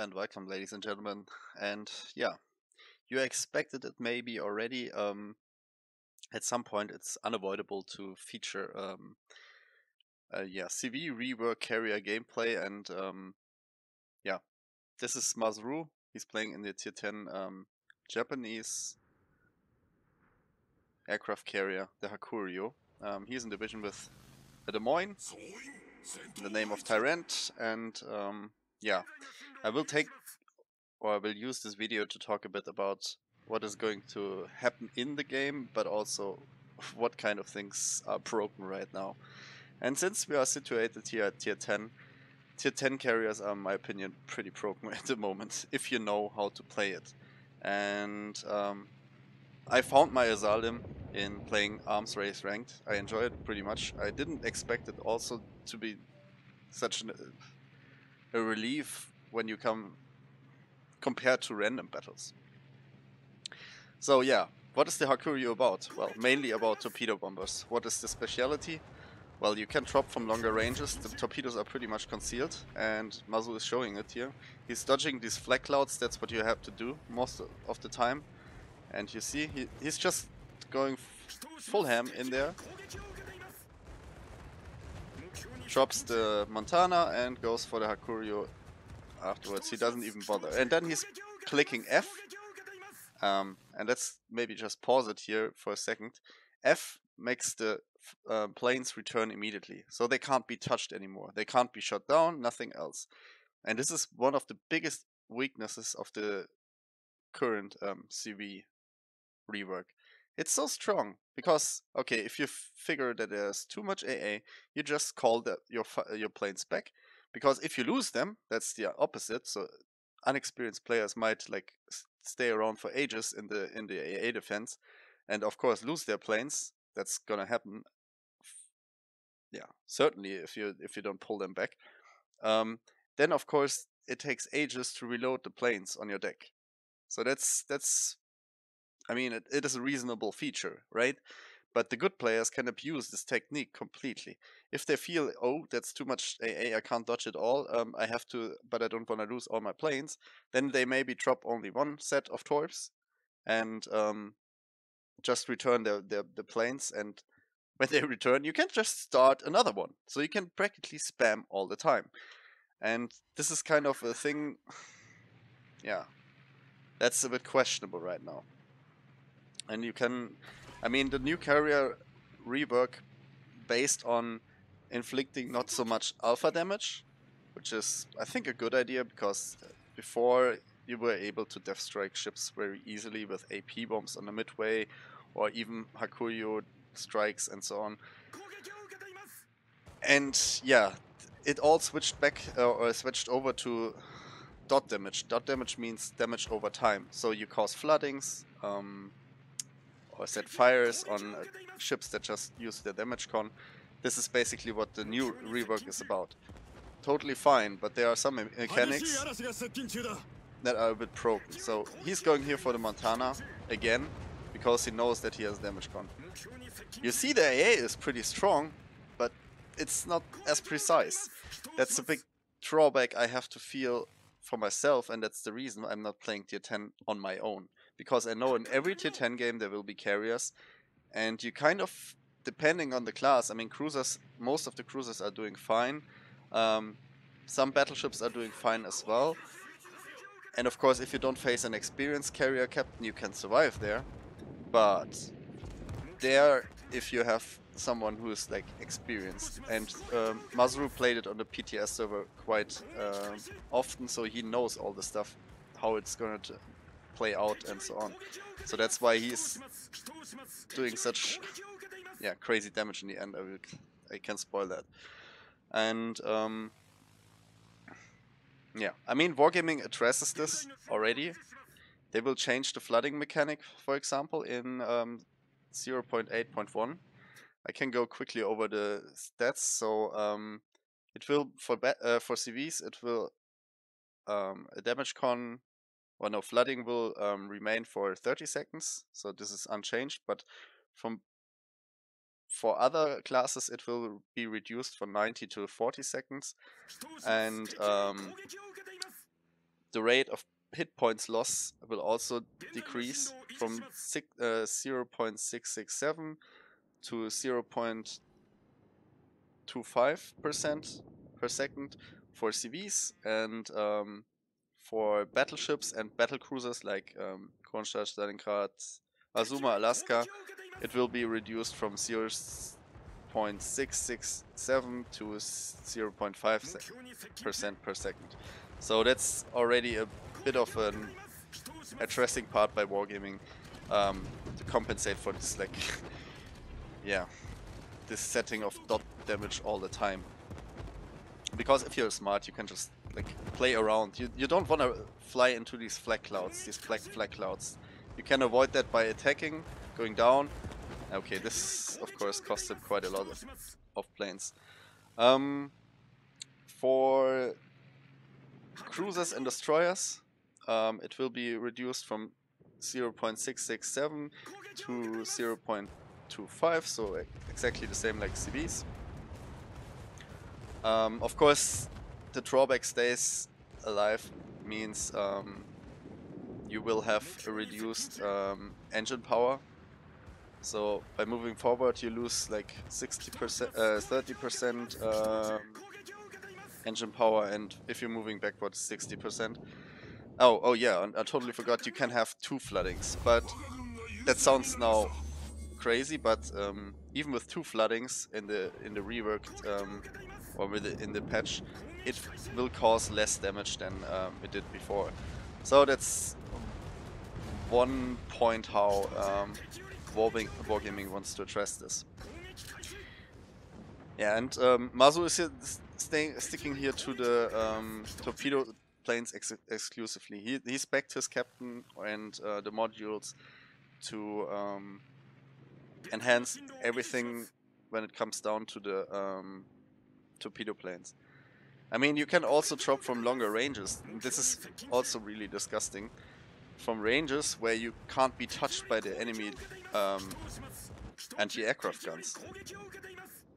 and welcome, ladies and gentlemen. And yeah, you expected it maybe already. At some point, it's unavoidable to feature CV-Rework carrier gameplay, and yeah, this is Maaseru. He's playing in the tier 10 Japanese aircraft carrier, the Hakuryu. He's in division with the Des Moines, in the name of Tyrant, and yeah, I will use this video to talk a bit about what is going to happen in the game, but also what kind of things are broken right now. And since we are situated here at tier 10 carriers are, in my opinion, pretty broken at the moment, if you know how to play it. And I found my Azalim in playing Arms Race Ranked. I enjoy it pretty much. I didn't expect it also to be such a relief when you compared to random battles. So yeah, what is the Hakuryu about? Well, mainly about torpedo bombers. What is the speciality? Well, you can drop from longer ranges. The torpedoes are pretty much concealed, and Maaseru is showing it here. He's dodging these flak clouds. That's what you have to do most of the time. And you see, he's just going full ham in there. Drops the Montana and goes for the Hakuryu afterwards. He doesn't even bother. And then he's clicking F. And let's maybe just pause it here for a second. F makes the planes return immediately. So they can't be touched anymore. They can't be shot down, nothing else. And this is one of the biggest weaknesses of the current CV rework. It's so strong because, okay, if you figure that there's too much AA, you just call your planes back. Because if you lose them, that's the opposite. So unexperienced players might like stay around for ages in the AA defense, and of course lose their planes. That's gonna happen. Yeah, certainly if you don't pull them back. Then of course it takes ages to reload the planes on your deck. So that's I mean, it is a reasonable feature, right? But the good players can abuse this technique completely. If they feel, oh, that's too much AA, I can't dodge it all, I have to, but I don't want to lose all my planes, then they maybe drop only one set of torps and just return the planes. And when they return, you can just start another one. So you can practically spam all the time. And this is kind of a thing, yeah, that's a bit questionable right now. And you can, I mean, the new carrier rework based on inflicting not so much alpha damage, which is, I think, a good idea, because before you were able to death strike ships very easily with AP bombs on the midway, or even Hakuryu strikes and so on. And yeah, it all switched back, or switched over to dot damage. Dot damage means damage over time. So you cause floodings, or set fires on ships that just use their damage con. This is basically what the new rework is about. Totally fine, but there are some mechanics that are a bit broken. So he's going here for the Montana again, because he knows that he has damage con. You see the AA is pretty strong, but it's not as precise. That's a big drawback I have to feel for myself, and that's the reason I'm not playing tier 10 on my own. Because I know in every tier 10 game there will be carriers, and you kind of, depending on the class, I mean, cruisers, most of the cruisers are doing fine. Some battleships are doing fine as well. And of course, if you don't face an experienced carrier captain, you can survive there. But there, if you have someone who is like experienced, and Maaseru played it on the PTS server quite often, so he knows all the stuff, how it's going to play out and so on. So that's why he's doing such crazy damage in the end. I can spoil that. And yeah, I mean, Wargaming addresses this already. They will change the flooding mechanic, for example, in 0.8.1. I can go quickly over the stats. So it will, for CVs, it will a damage con, or no, flooding will remain for 30 seconds. So this is unchanged, but for other classes it will be reduced from 90 to 40 seconds. And the rate of hit points loss will also decrease from 0.667 to 0.25% per second for CVs, and for battleships and battle cruisers like Kronstadt, Stalingrad, Azuma, Alaska, it will be reduced from 0.667 to 0.5% per second. So that's already a bit of an addressing part by Wargaming to compensate for this, like, yeah, this setting of dot damage all the time. Because if you're smart, you can just like play around. You don't want to fly into these flag clouds, these flag clouds. You can avoid that by attacking, going down. Okay, this of course costed quite a lot of planes. For cruisers and destroyers, it will be reduced from 0.667 to 0.25, so exactly the same like CVs. Of course, the drawback stays alive, means you will have a reduced engine power. So by moving forward, you lose like 60%, 30% engine power, and if you're moving backwards, 60%. Oh yeah, and I totally forgot, you can have 2 floodings, but that sounds now crazy, but even with 2 floodings in the reworked or in the patch, it will cause less damage than it did before. So that's one point how Wargaming wants to address this. Yeah, and Maaseru is here sticking here to the torpedo planes exclusively. He spec'd his captain and the modules to enhance everything when it comes down to the torpedo planes. I mean, you can also drop from longer ranges. This is also really disgusting. From ranges where you can't be touched by the enemy anti-aircraft guns.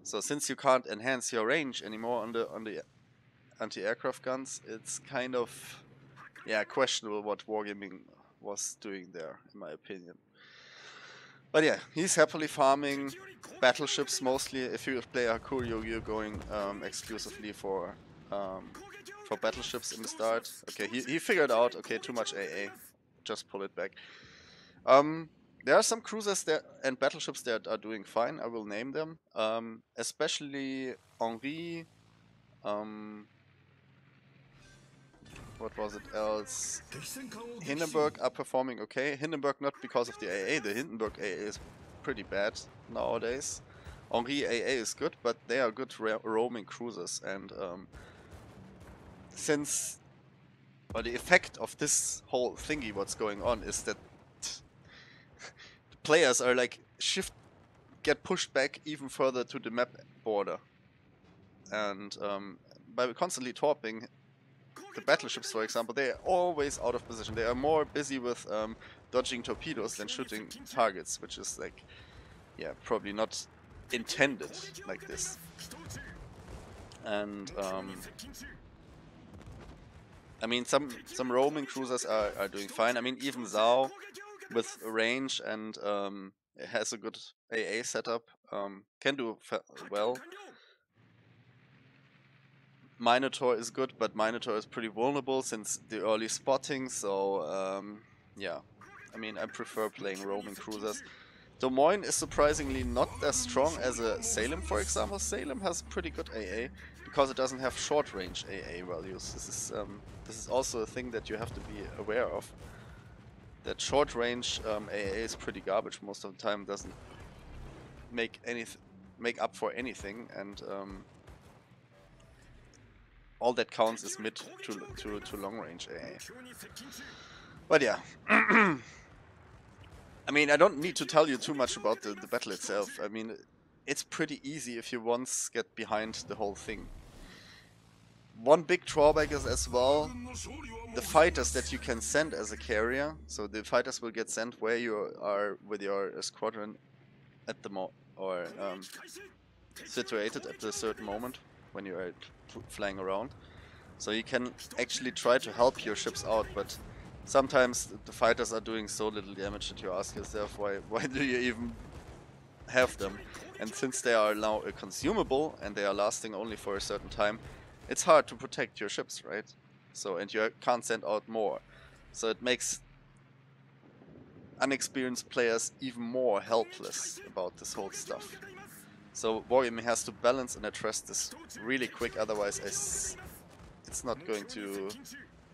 So since you can't enhance your range anymore on the anti-aircraft guns, it's kind of, yeah, questionable what Wargaming was doing there, in my opinion. But yeah, he's happily farming battleships mostly. If you play Hakuryu, you're going exclusively for battleships in the start. Okay, he figured out, okay, too much AA, just pull it back. There are some cruisers there and battleships that are doing fine. I will name them, especially Henri. What was it else? Hindenburg are performing okay. Hindenburg not because of the AA. The Hindenburg AA is pretty bad nowadays. Henri AA is good, but they are good roaming cruisers, and since the effect of this whole thingy, what's going on, is that the players are like get pushed back even further to the map border, and by constantly torping the battleships, for example, they are always out of position. They are more busy with dodging torpedoes than shooting targets, which is like, yeah, probably not intended like this. And I mean, some roaming cruisers are doing fine. I mean, even Zhao with range and it has a good AA setup can do well. Minotaur is good, but Minotaur is pretty vulnerable since the early spotting, so yeah. I mean, I prefer playing roaming cruisers. Des Moines is surprisingly not as strong as a Salem, for example. Salem has pretty good AA because it doesn't have short range AA values. This is also a thing that you have to be aware of. That short range AA is pretty garbage most of the time. Doesn't make up for anything, and all that counts is mid to long range AA. But yeah. I mean, I don't need to tell you too much about the battle itself. I mean, it's pretty easy if you once get behind the whole thing. One big drawback is as well the fighters that you can send as a carrier. So the fighters will get sent where you are with your squadron at the situated at a certain moment when you are flying around. So you can actually try to help your ships out, but sometimes the fighters are doing so little damage that you ask yourself, why do you even have them? And since they are now a consumable and they are lasting only for a certain time, it's hard to protect your ships, right? So, and you can't send out more. So it makes unexperienced players even more helpless about this whole stuff. So Wargaming has to balance and address this really quick, otherwise it's not going to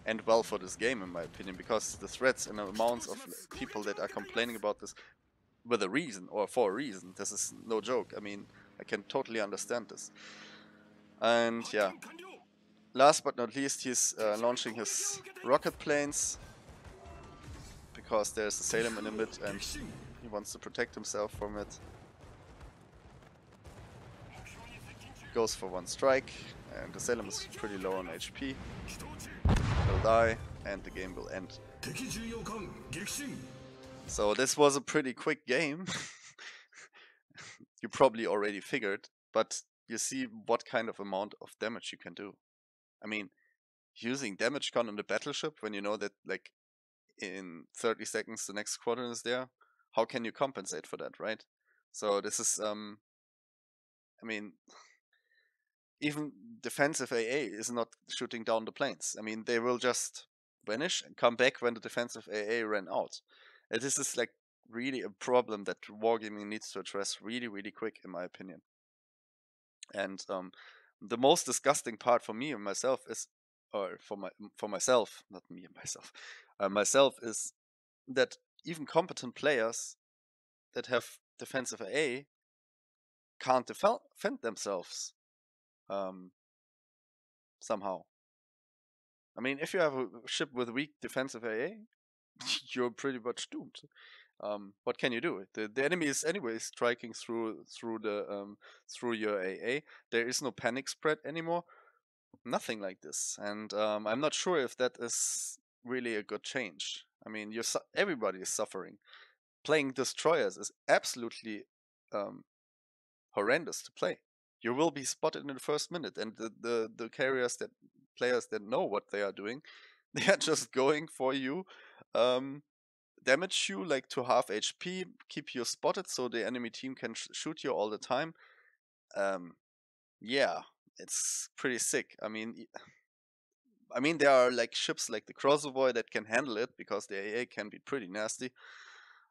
end well for this game, in my opinion, because the threats and the amounts of people that are complaining about this with a reason, or for a reason, this is no joke. I mean, I can totally understand this. And yeah, last but not least, he's launching his rocket planes, because there's a Salem in the mid and he wants to protect himself from it. Goes for one strike, and the Salem is pretty low on HP. He'll die, and the game will end. So this was a pretty quick game. You probably already figured, but you see what kind of amount of damage you can do. I mean, using damage con on the battleship when you know that, like, in 30 seconds the next squadron is there, how can you compensate for that, right? So this is, I mean, even defensive AA is not shooting down the planes. I mean, they will just vanish and come back when the defensive AA ran out. And this is like really a problem that Wargaming needs to address really, really quick, in my opinion. And the most disgusting part for me and myself is, or for myself, not me and myself, myself, is that even competent players that have defensive AA can't defend themselves somehow. I mean, if you have a ship with weak defensive AA, you're pretty much doomed. What can you do? The enemy is anyway striking through your AA. There is no panic spread anymore. Nothing like this, and I'm not sure if that is really a good change. I mean, everybody is suffering. Playing destroyers is absolutely horrendous to play. You will be spotted in the first minute, and the players that know what they are doing, they are just going for you, damage you like to half HP, keep you spotted so the enemy team can shoot you all the time. Yeah, it's pretty sick. I mean, there are like ships like the Crossover that can handle it because the AA can be pretty nasty.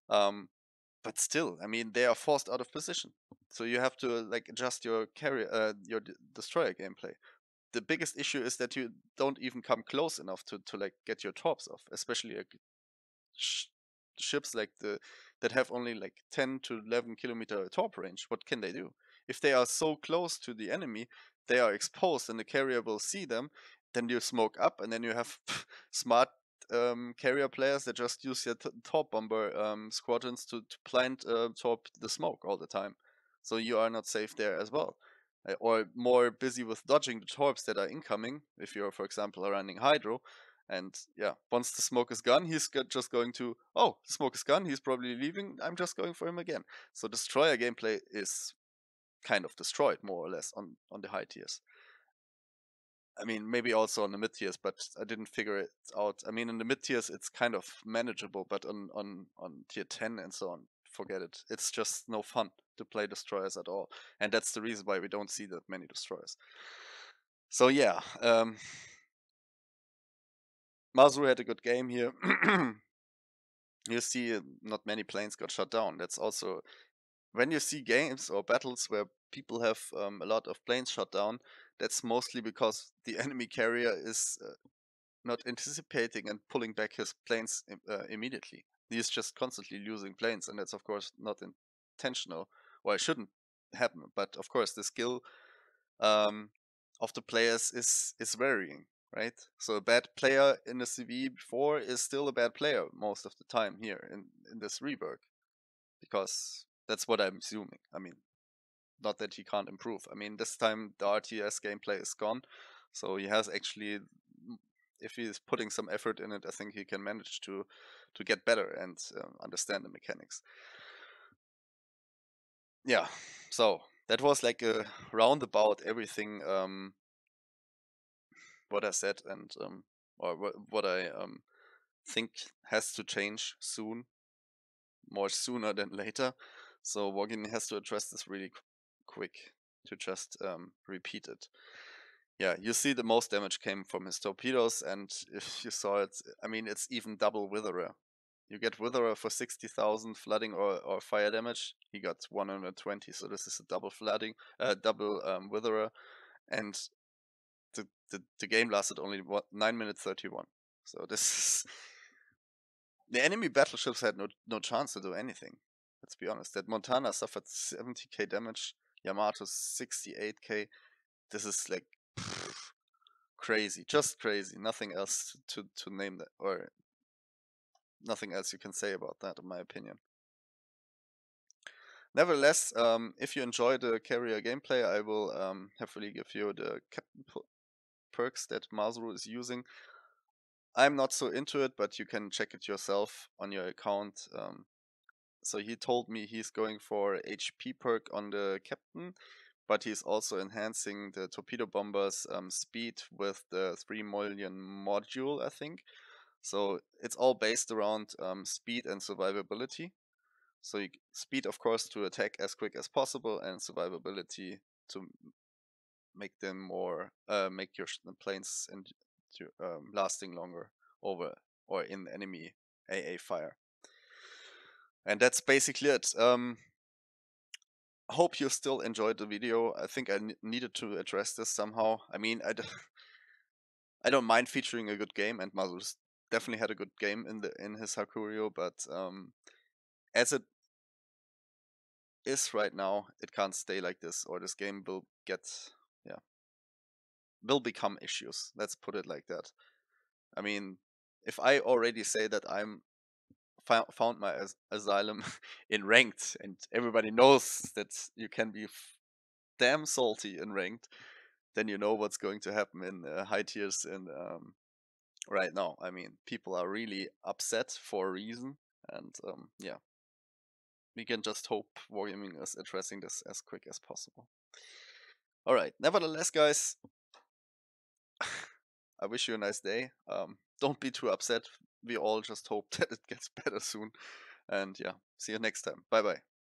But still, I mean, they are forced out of position. So you have to like adjust your destroyer gameplay. The biggest issue is that you don't even come close enough to like get your torps off, especially like ships like that have only like 10 to 11 kilometer torp range. What can they do? If they are so close to the enemy, they are exposed and the carrier will see them. Then you smoke up, and then you have smart carrier players that just use their torp bomber squadrons to blind torp the smoke all the time. So you are not safe there as well. Or more busy with dodging the torps that are incoming, if you're, for example, running Hydro. And yeah, once the smoke is gone, he's just going to, oh, the smoke is gone, he's probably leaving, I'm just going for him again. So destroyer gameplay is kind of destroyed, more or less, on the high tiers. I mean, maybe also on the mid tiers, but I didn't figure it out. I mean, in the mid tiers, it's kind of manageable, but on tier 10 and so on, forget it. It's just no fun to play destroyers at all. And that's the reason why we don't see that many destroyers. So yeah, Maaseru had a good game here. You see not many planes got shot down. That's also, when you see games or battles where people have a lot of planes shot down, that's mostly because the enemy carrier is not anticipating and pulling back his planes immediately. He's just constantly losing planes, and that's of course not intentional, or it shouldn't happen. But of course, the skill of the players is varying, right? So a bad player in the CV before is still a bad player most of the time here in this rework, because that's what I'm assuming. I mean, not that he can't improve. I mean, this time the RTS gameplay is gone, so he has actually, if he's putting some effort in it, I think he can manage to get better and understand the mechanics. Yeah, so that was like a roundabout everything what I said and or what I think has to change soon, more sooner than later. So Wargaming has to address this really quick to just repeat it. Yeah, you see the most damage came from his torpedoes, and if you saw it, I mean, it's even double Witherer. You get Witherer for 60,000 flooding or fire damage. He got 120, so this is a double flooding, double Witherer, and the game lasted only 9 minutes 31. So this is the enemy battleships had no chance to do anything. Let's be honest. That Montana suffered 70k damage, Yamato 68k. This is like crazy, just crazy. Nothing else to name that, or nothing else you can say about that, in my opinion. Nevertheless, if you enjoy the carrier gameplay, I will happily give you the captain perks that Maaseru is using. I'm not so into it, but you can check it yourself on your account. So he told me he's going for HP perk on the captain, but he's also enhancing the torpedo bomber's speed with the 3 million module, I think. So it's all based around speed and survivability. So speed, of course, to attack as quick as possible, and survivability to make them more, make your planes and lasting longer over or in enemy AA fire. And that's basically it. Hope you still enjoyed the video. I think I needed to address this somehow. I mean, I don't mind featuring a good game, and Maaseru definitely had a good game in his Hakuryu, but as it is right now, it can't stay like this, or this game will will become issues. Let's put it like that. I mean, if I already say that I'm found my asylum in ranked, and everybody knows that you can be damn salty in ranked, then you know what's going to happen in high tiers in right now. I mean, people are really upset for a reason, and yeah, we can just hope Wargaming is addressing this as quick as possible. Alright, nevertheless, guys, I wish you a nice day. Don't be too upset. We all just hope that it gets better soon. And yeah, see you next time. Bye bye.